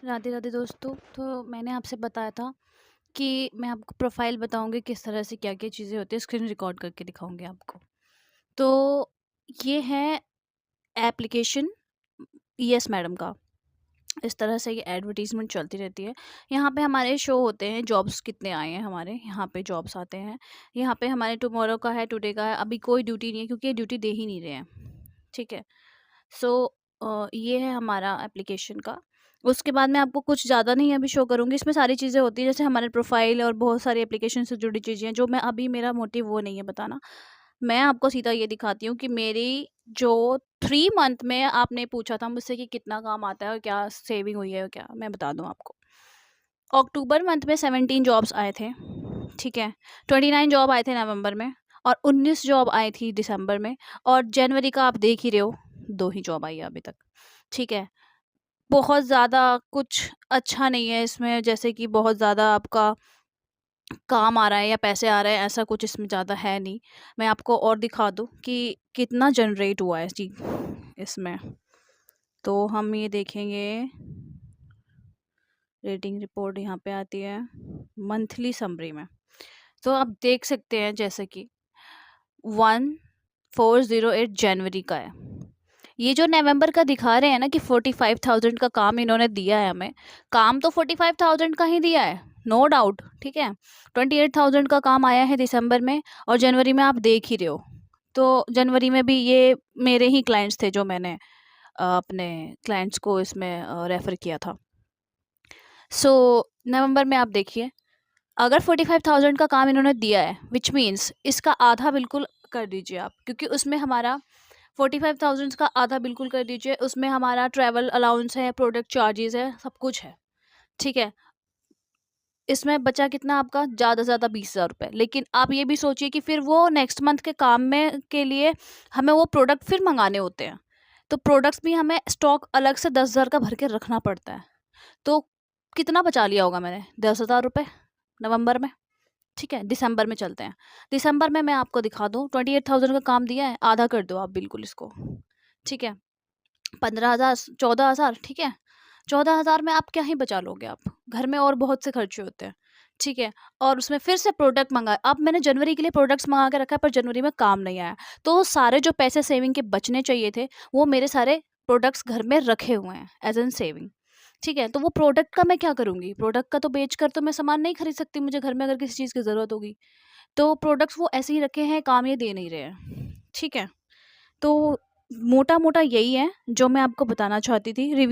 राधे राधे दोस्तों। तो मैंने आपसे बताया था कि मैं आपको प्रोफाइल बताऊंगी किस तरह से क्या क्या चीज़ें होती है, स्क्रीन रिकॉर्ड करके दिखाऊंगी आपको। तो ये है एप्लीकेशन यस मैडम का। इस तरह से ये एडवर्टीजमेंट चलती रहती है। यहाँ पे हमारे शो होते हैं जॉब्स कितने आए हैं, हमारे यहाँ पे जॉब्स आते हैं। यहाँ पे हमारे टुमारो का है, टुडे का है। अभी कोई ड्यूटी नहीं है क्योंकि ये ड्यूटी दे ही नहीं रहे हैं। ठीक है। सो ये है हमारा एप्लीकेशन का। उसके बाद मैं आपको कुछ ज़्यादा नहीं अभी शो करूँगी, इसमें सारी चीज़ें होती हैं जैसे हमारे प्रोफाइल और बहुत सारी एप्लीकेशन से जुड़ी चीज़ें हैं, जो मैं अभी मेरा मोटिव वो नहीं है बताना। मैं आपको सीधा ये दिखाती हूँ कि मेरी जो 3 मंथ में आपने पूछा था मुझसे कि कितना काम आता है और क्या सेविंग हुई है और क्या, मैं बता दूँ आपको। अक्टूबर मंथ में 17 जॉब्स आए थे, ठीक है। 29 जॉब आए थे नवंबर में, और 19 जॉब आई थी दिसंबर में, और जनवरी का आप देख ही रहे हो 2 ही जॉब आई है अभी तक, ठीक है। बहुत ज़्यादा कुछ अच्छा नहीं है इसमें, जैसे कि बहुत ज़्यादा आपका काम आ रहा है या पैसे आ रहे हैं, ऐसा कुछ इसमें ज़्यादा है नहीं। मैं आपको और दिखा दूँ कि कितना जनरेट हुआ है जी इसमें। तो हम ये देखेंगे, रेटिंग रिपोर्ट यहाँ पे आती है मंथली समरी में। तो आप देख सकते हैं जैसे कि 1408 जनवरी का है। ये जो नवंबर का दिखा रहे हैं ना कि 45,000 का काम इन्होंने दिया है हमें, काम तो 45,000 का ही दिया है, नो डाउट, ठीक है। 28,000 का काम आया है दिसंबर में, और जनवरी में आप देख ही रहे हो। तो जनवरी में भी ये मेरे ही क्लाइंट्स थे जो मैंने अपने क्लाइंट्स को इसमें रेफ़र किया था। सो नवंबर में आप देखिए, अगर 45,000 का काम इन्होंने दिया है, विच मीन्स इसका आधा बिल्कुल कर दीजिए आप, क्योंकि उसमें हमारा 45,000 का आधा बिल्कुल कर दीजिए, उसमें हमारा ट्रैवल अलाउंस है, प्रोडक्ट चार्जेस है, सब कुछ है, ठीक है। इसमें बचा कितना आपका, ज़्यादा से ज़्यादा 20,000 रुपये। लेकिन आप ये भी सोचिए कि फिर वो नेक्स्ट मंथ के काम में के लिए हमें वो प्रोडक्ट फिर मंगाने होते हैं, तो प्रोडक्ट्स भी हमें स्टॉक अलग से 10,000 का भर के रखना पड़ता है। तो कितना बचा लिया होगा मैंने, 10,000 रुपये नवंबर में, ठीक है। दिसंबर में चलते हैं। दिसंबर में मैं आपको दिखा दूँ, 28,000 का काम दिया है, आधा कर दो आप बिल्कुल इसको, ठीक है। 15,000, 14,000, ठीक है। 14,000 में आप क्या ही बचा लोगे आप, घर में और बहुत से खर्चे होते हैं, ठीक है। और उसमें फिर से प्रोडक्ट मंगा, अब मैंने जनवरी के लिए प्रोडक्ट्स मंगा के रखा है, पर जनवरी में काम नहीं आया। तो सारे जो पैसे सेविंग के बचने चाहिए थे, वो मेरे सारे प्रोडक्ट्स घर में रखे हुए हैं एज एन सेविंग, ठीक है। तो वो प्रोडक्ट का मैं क्या करूँगी, प्रोडक्ट का तो बेच कर तो मैं सामान नहीं खरीद सकती, मुझे घर में अगर किसी चीज़ की ज़रूरत होगी। तो प्रोडक्ट्स वो ऐसे ही रखे हैं, काम ये दे नहीं रहे हैं, ठीक है। तो मोटा-मोटा यही है जो मैं आपको बताना चाहती थी। रिव्यू